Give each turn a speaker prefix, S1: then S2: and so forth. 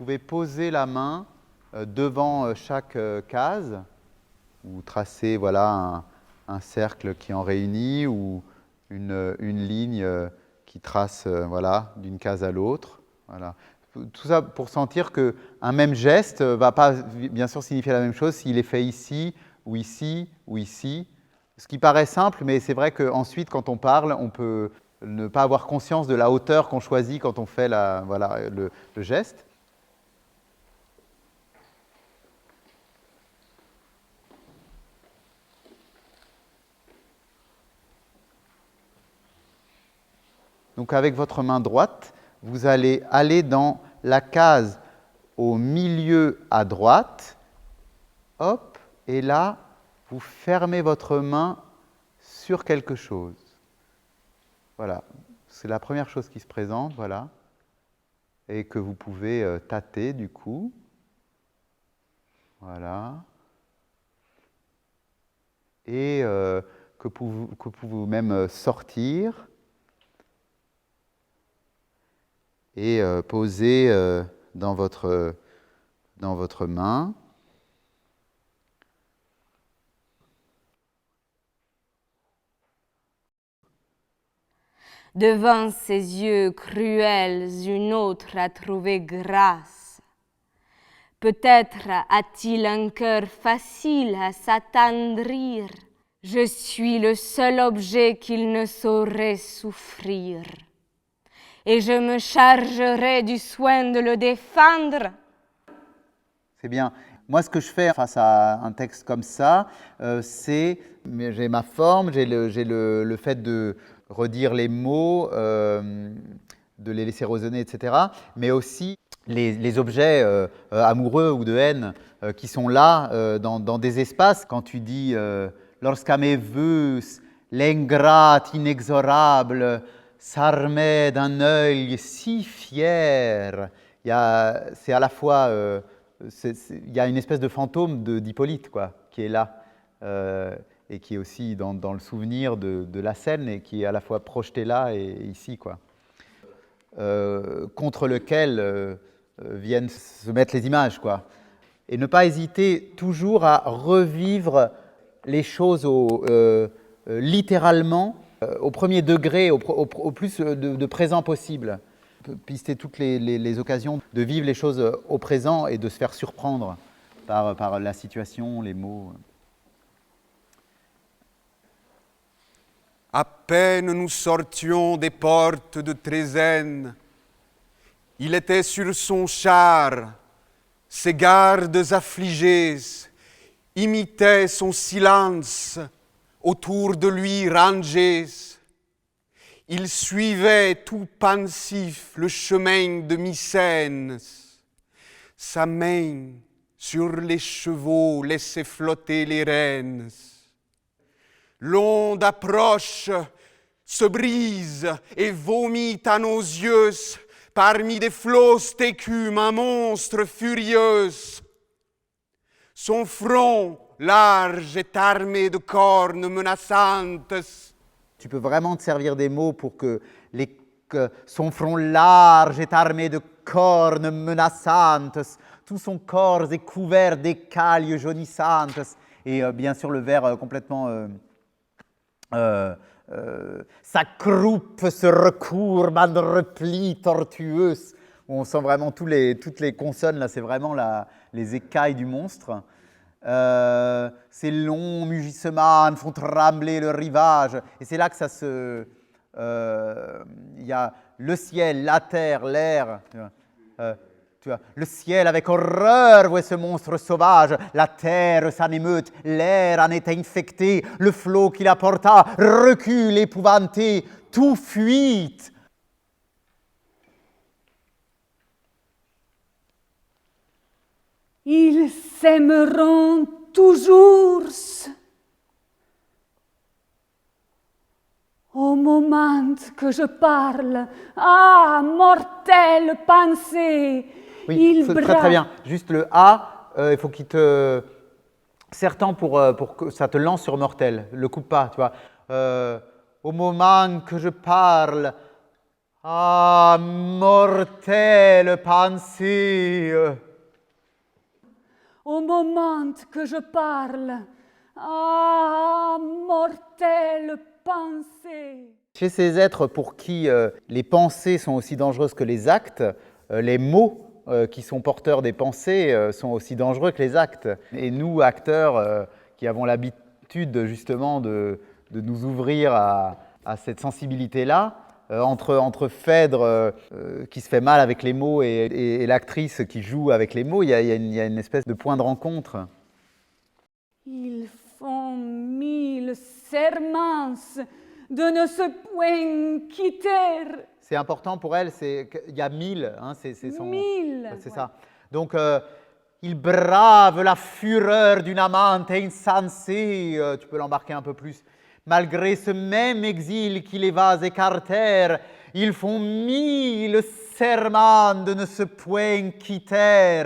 S1: pouvez poser la main devant chaque case, ou tracer voilà, un cercle qui en réunit, ou une ligne qui trace voilà, d'une case à l'autre. Voilà. Tout ça pour sentir qu'un même geste ne va pas bien sûr signifier la même chose s'il est fait ici, ou ici, ou ici. Ce qui paraît simple, mais c'est vrai qu'ensuite, quand on parle, on peut ne pas avoir conscience de la hauteur qu'on choisit quand on fait voilà, le geste. Donc avec votre main droite, vous allez aller dans la case au milieu à droite, hop, et là, vous fermez votre main sur quelque chose. Voilà, c'est la première chose qui se présente, voilà, et que vous pouvez tâter du coup. Voilà. Et que vous pouvez même sortir et poser dans votre main.
S2: Devant ses yeux cruels, une autre a trouvé grâce. Peut-être a-t-il un cœur facile à s'attendrir. Je suis le seul objet qu'il ne saurait souffrir. Et je me chargerai du soin de le défendre.
S1: C'est bien. Moi, ce que je fais face à un texte comme ça, c'est, j'ai ma forme, j'ai le fait de redire les mots, de les laisser résonner, etc. Mais aussi les objets amoureux ou de haine qui sont là dans des espaces. Quand tu dis « Lorsqu'à mes vœux, l'ingrate inexorable s'armait d'un œil si fier », c'est à la fois... il y a une espèce de fantôme d'Hippolyte quoi, qui est là et qui est aussi dans le souvenir de la scène et qui est à la fois projeté là et ici, quoi. Contre lequel viennent se mettre les images, quoi. Et ne pas hésiter toujours à revivre les choses littéralement au premier degré, au plus de présent possible. Pister toutes les occasions de vivre les choses au présent et de se faire surprendre par la situation, les mots.
S3: À peine nous sortions des portes de Trézène, il était sur son char, ses gardes affligés imitaient son silence, autour de lui rangés. Il suivait tout pensif le chemin de Mycène. Sa main sur les chevaux laissait flotter les rênes. L'onde approche, se brise et vomit à nos yeux, parmi des flots d'écume, un monstre furieux. Son front large est armé de cornes menaçantes.
S1: Tu peux vraiment te servir des mots pour que son front large est armé de cornes menaçantes, tout son corps est couvert d'écailles jaunissantes, et bien sûr le vers complètement... sa croupe se recourbe en repli tortueux. On sent vraiment toutes les consonnes, là, c'est vraiment les écailles du monstre. Ces longs mugissements font trembler le rivage. Et c'est là que ça se... Il y a le ciel, la terre, l'air. Tu vois, le ciel avec horreur voit ce monstre sauvage, la terre s'en émeute, l'air en est infecté, le flot qui l'apporta recule épouvanté, tout fuit.
S4: Ils s'aimeront toujours au moment que je parle. Ah, mortelle pensée!
S1: Oui, c'est très bien. Juste le A, il faut qu'il te... Certain pour que ça te lance sur mortel. Le coupe pas, tu vois. Au moment que je parle, Ah, mortelle pensée!
S4: Au moment que je parle, ah, mortelle pensée!
S1: Chez ces êtres pour qui les pensées sont aussi dangereuses que les actes, les mots qui sont porteurs des pensées sont aussi dangereux que les actes. Et nous, acteurs qui avons l'habitude justement de nous ouvrir à cette sensibilité-là, entre Phèdre qui se fait mal avec les mots et l'actrice qui joue avec les mots, il y a une espèce de point de rencontre.
S4: Ils font 1000 serments de ne se point quitter.
S1: C'est important pour elle, il y a 1000, hein, c'est son...
S4: 1000.
S1: C'est ça. Donc, il brave la fureur d'une amante insensée, tu peux l'embarquer un peu plus. Malgré ce même exil qui les va écarter, ils font 1000 serments de ne se point quitter.